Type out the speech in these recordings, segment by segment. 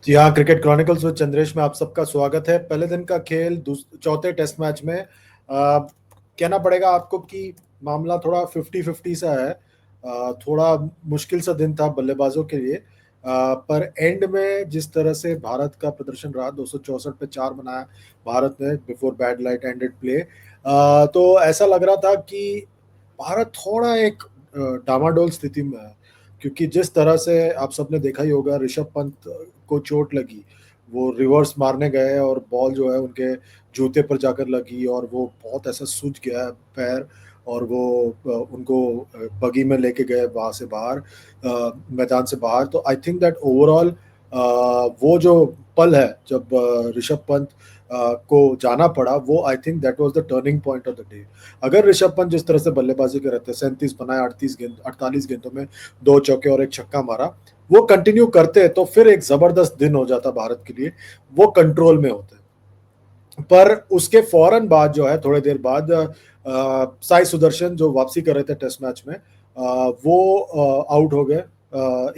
जी हाँ, cricket chronicles with Chandresh में आप सबका स्वागत है। पहले दिन का खेल चौथे टेस्ट मैच में कहना पड़ेगा आपको कि मामला थोड़ा 50-50 सा है। थोड़ा मुश्किल सा दिन था बल्लेबाजों के लिए। पर एंड में जिस तरह से भारत का प्रदर्शन रहा, 264 पे 4 बनाया भारत ने before bad light ended play. तो ऐसा लग रहा था कि भारत थोड़ा एक डामाडोल स्थिति में है, क्योंकि जिस तरह से आप सबने देखा ही होगा, ऋषभ पंत को चोट लगी, वो रिवर्स मारने गए और बॉल जो है उनके जूते पर जाकर लगी और वो बहुत ऐसा सूज गया पैर, और वो उनको बगी में लेके गए वहां से बाहर, मैदान से बाहर। तो आई थिंक दैट ओवरऑल वो जो पल है जब ऋषभ पंत को जाना पड़ा, वो आई think that was the turning point of the day. अगर ऋषभ पंत जिस तरह से बल्लेबाजी कर रहे थे, 37 बनाए, 48 गेंदों में 2 चौके और 1 छक्का मारा, वो कंटिन्यू करते तो फिर एक जबरदस्त दिन हो जाता भारत के लिए, वो कंट्रोल में होते। पर उसके फौरन बाद जो है, थोड़ी देर बाद साई सुदर्शन जो वापसी कर रहे थे टेस्ट मैच में, वो आउट हो गए।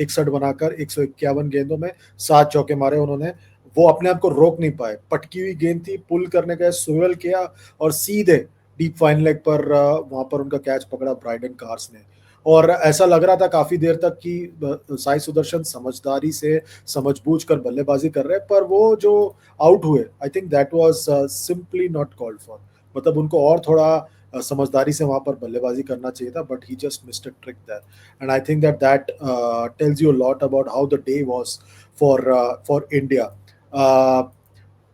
61 बनाकर 151 गेंदों में 7 चौके मारे उन्होंने। वो अपने आप को रोक नहीं पाए, पटकी हुई गेंद थी, पुल करने गए, स्विवल किया और सीधे डीप फाइन लेग पर वहां पर उनका कैच पकड़ा ब्राइडन कार्स ने। और ऐसा लग रहा था काफी देर तक कि साई सुदर्शन समझदारी से समझबूझ कर बल्लेबाजी कर रहे हैं, पर वो जो आउट हुए, आई think that was simply not called for. मतलब उनको और थोड़ा समझदारी से वहां पर बल्लेबाजी करना चाहिए था, but he just missed a trick there. And I think that tells you a lot about how the day was for for India.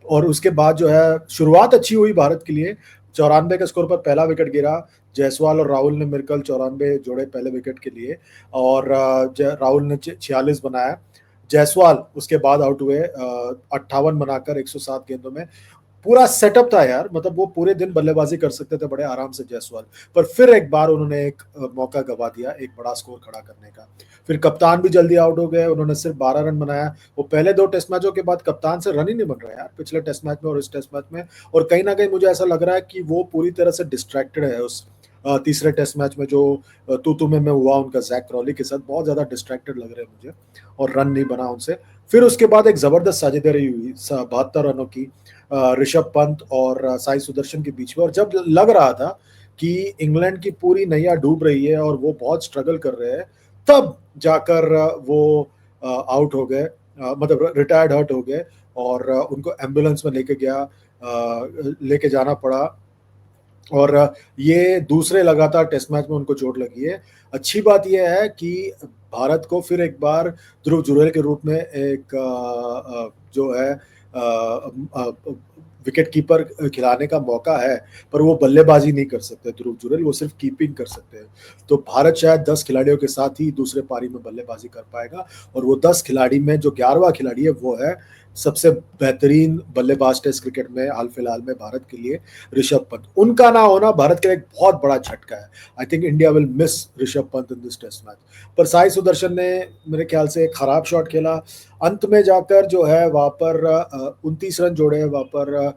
और उसके बाद जो है शुरुआत अच्छी हुई भारत के लिए। 94 के स्कोर पर पहला विकेट गिरा। जायसवाल और राहुल ने मिलकर 94 जोड़े पहले विकेट के लिए, और राहुल ने 46 बनाया। जायसवाल उसके बाद आउट हुए 58 बनाकर 107 गेंदों में। पूरा सेटअप था यार, मतलब वो पूरे दिन बल्लेबाजी कर सकते थे बड़े आराम से जायसवाल, पर फिर एक बार उन्होंने एक मौका गवा दिया एक बड़ा स्कोर खड़ा करने का। फिर कप्तान भी जल्दी आउट हो गए, उन्होंने सिर्फ 12 रन बनाया। वो पहले 2 टेस्ट मैचों के बाद कप्तान से रन ही नहीं बन रहा यार, पिछले टेस्ट मैच में और इस टेस्ट मैच में। और कहीं ना कहीं मुझे ऐसा लग रहा है कि वो पूरी तरह से डिस्ट्रैक्टेड है उस तीसरे टेस्ट मैच में जो तू में हुआ उनका जैक क्रॉली के साथ, बहुत ज्यादा डिस्ट्रैक्टेड लग रहे हैं मुझे, और रन नहीं बना उनसे। फिर उसके बाद एक जबरदस्त साझेदारी हुई 72 रनों की ऋषभ पंत और साई सुदर्शन के बीच में। और जब लग रहा था कि इंग्लैंड की पूरी नैया डूब रही है और वो बहुत स्ट्रगल कर रहे हैं, तब जाकर वो आउट हो गए, मतलब रिटायर्ड हर्ट हो गए, और उनको एम्बुलेंस में लेके जाना पड़ा। और ये दूसरे लगातार टेस्ट मैच में उनको चोट लगी है। अच्छी बात यह है कि भारत को फिर एक बार ध्रुव जुरैल के रूप में एक जो है विकेट कीपर खिलाने का मौका है, पर वो बल्लेबाजी नहीं कर सकते ध्रुव जुरैल, वो सिर्फ कीपिंग कर सकते हैं। तो भारत शायद 10 खिलाड़ियों के साथ ही दूसरे पारी में बल्लेबाजी कर पाएगा, और वो 10 खिलाड़ी में जो 11वां खिलाड़ी है वो है सबसे बेहतरीन बल्लेबाज टेस्ट क्रिकेट में हाल फिलहाल में भारत के लिए, ऋषभ पंत। उनका ना होना भारत के लिए एक बहुत बड़ा झटका है। I think India will miss Rishabh Pant in this test match. पर साई सुदर्शन ने मेरे ख्याल से एक खराब शॉट खेला अंत में जाकर, जो है वहां पर 29 रन जोड़े वहां पर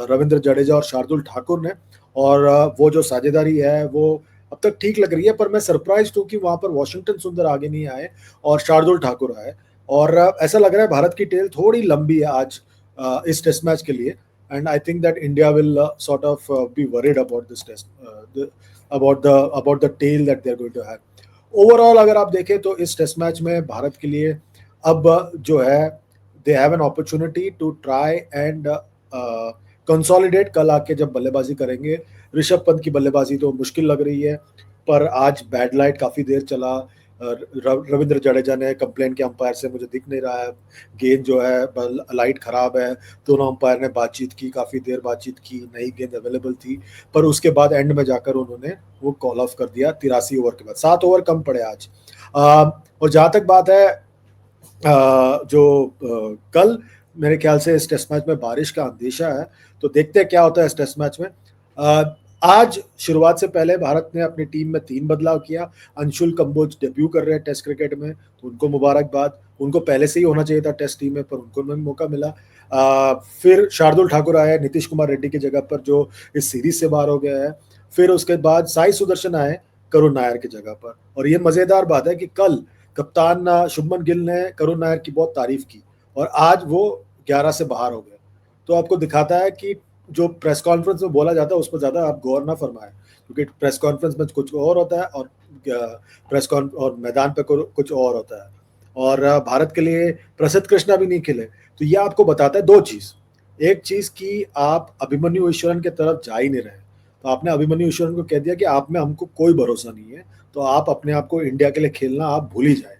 रविंद्र जडेजा और शार्दुल ठाकुर ने। और वो जो साझेदारी है वो अब तक ठीक लग रही है, पर मैं सरप्राइज हूँ कि वहां पर वॉशिंगटन सुंदर आगे नहीं आए और शार्दुल ठाकुर आए। और ऐसा लग रहा है भारत की टेल थोड़ी लंबी है आज इस टेस्ट मैच के लिए। And I think that India will sort of be worried about this test, about the tail that they are going to have. Overall अगर आप देखें तो इस टेस्ट मैच में भारत के लिए अब जो है they have an opportunity to try and consolidate. कल आके जब बल्लेबाजी करेंगे, ऋषभ पंत की बल्लेबाजी तो मुश्किल लग रही है, पर आज बैड लाइट काफी देर चला। रविंद्र जडेजा ने कंप्लेन किया अंपायर से, मुझे दिख नहीं रहा है गेंद जो है, लाइट खराब है। दोनों अंपायर ने बातचीत की, काफी देर बातचीत की, नई गेंद अवेलेबल थी, पर उसके बाद एंड में जाकर उन्होंने वो कॉल ऑफ कर दिया 83 ओवर के बाद। 7 ओवर कम पड़े आज। और जहां तक बात है कल मेरे ख्याल से इस टेस्ट मैच में बारिश का अंदेशा है, तो देखते हैं क्या होता है इस टेस्ट मैच में। आज शुरुआत से पहले भारत ने अपनी टीम में 3 बदलाव किया। अंशुल कंबोज डेब्यू कर रहे हैं टेस्ट क्रिकेट में, तो उनको मुबारकबाद। उनको पहले से ही होना चाहिए था टेस्ट टीम में, पर उनको नहीं मौका मिला। फिर शार्दुल ठाकुर आए नीतीश कुमार रेड्डी की जगह पर, जो इस सीरीज से बाहर हो गया है। फिर उसके बाद साई सुदर्शन आए करुण नायर की जगह पर। और ये मजेदार बात है कि कल कप्तान शुभमन गिल ने करुण नायर की बहुत तारीफ की, और आज वो 11 से बाहर हो गए। तो आपको दिखाता है कि जो प्रेस कॉन्फ्रेंस में बोला जाता है उस पर ज़्यादा आप गौर ना फरमाएं, क्योंकि प्रेस कॉन्फ्रेंस में कुछ और होता है और और मैदान पे कुछ और होता है। और भारत के लिए प्रसिद्ध कृष्णा भी नहीं खेले, तो ये आपको बताता है दो चीज़। एक चीज़ कि आप अभिमन्यु ईश्वरन की तरफ जा ही नहीं रहे, तो आपने अभिमन्यु ईश्वरन को कह दिया कि आप में हमको कोई भरोसा नहीं है, तो आप अपने आप को इंडिया के लिए खेलना आप भूल ही जाए।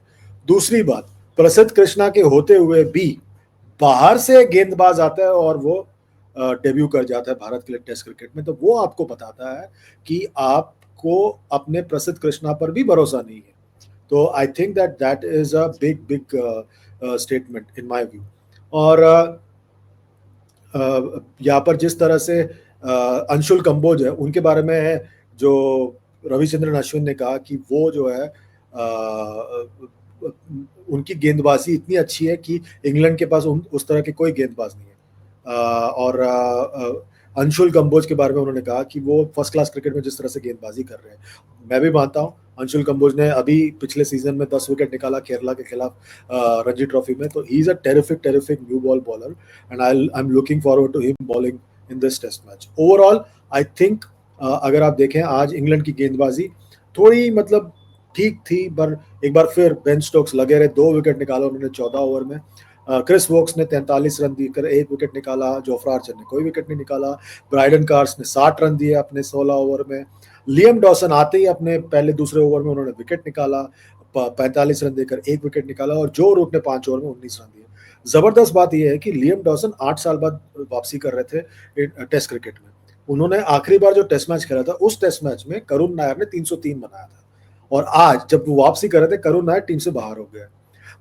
दूसरी बात, प्रसिद्ध कृष्णा के होते हुए भी बाहर से गेंदबाज आता है और वो डेब्यू कर जाता है भारत के लिए टेस्ट क्रिकेट में, तो वो आपको बताता है कि आपको अपने प्रसिद्ध कृष्णा पर भी भरोसा नहीं है। तो आई think that that is a big big statement in my view. और यहाँ पर जिस तरह से अंशुल कंबोज है उनके बारे में है, जो रविचंद्रन अश्विन ने कहा कि वो जो है उनकी गेंदबाजी इतनी अच्छी है कि इंग्लैंड के पास उस तरह के कोई गेंदबाज नहीं है। और अंशुल कंबोज के बारे में उन्होंने कहा कि वो फर्स्ट क्लास क्रिकेट में जिस तरह से गेंदबाजी कर रहे हैं, मैं भी मानता हूँ। अंशुल कंबोज ने अभी पिछले सीजन में 10 विकेट निकाला केरला के खिलाफ रणजी ट्रॉफी में, तो he is a terrific new ball bowler and I am looking forward to him bowling in this test match. Overall I think अगर आप देखें आज इंग्लैंड की गेंदबाजी थोड़ी मतलब ठीक थी, पर एक बार फिर बेन स्टोक्स लगे रहे, 2 विकेट निकाला उन्होंने 14 ओवर में। क्रिस वोक्स ने 43 रन देकर 1 विकेट निकाला, जोफ्रा आर्चर ने कोई विकेट नहीं निकाला, ब्राइडन कार्स ने 60 रन दिए अपने 16 ओवर में, लियम डॉसन आते ही अपने पहले दूसरे ओवर में उन्होंने विकेट निकाला, 45 रन देकर 1 विकेट निकाला, और जो रूट ने 5 ओवर में 19 रन दिए। जबरदस्त बात यह है कि लियम डॉसन 8 साल बाद वापसी कर रहे थे टेस्ट क्रिकेट में। उन्होंने आखिरी बार जो टेस्ट मैच खेला था उस टेस्ट मैच में करुण नायर ने 303 बनाया था, और आज जब वो वापसी कर रहे थे करुण नायर टीम से बाहर हो गया।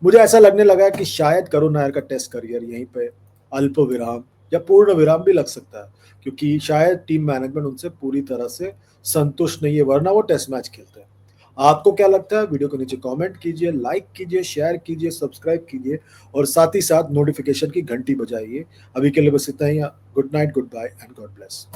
मुझे ऐसा लगने लगा कि शायद करुण नायर का टेस्ट करियर यहीं पे अल्प विराम या पूर्ण विराम भी लग सकता है, क्योंकि शायद टीम मैनेजमेंट उनसे पूरी तरह से संतुष्ट नहीं है, वरना वो टेस्ट मैच खेलते हैं। आपको क्या लगता है? वीडियो के नीचे कमेंट कीजिए, लाइक कीजिए, शेयर कीजिए, सब्सक्राइब कीजिए, और साथ ही साथ नोटिफिकेशन की घंटी बजाइए। अभी के लिए बस इतना ही। Good night, goodbye and God bless.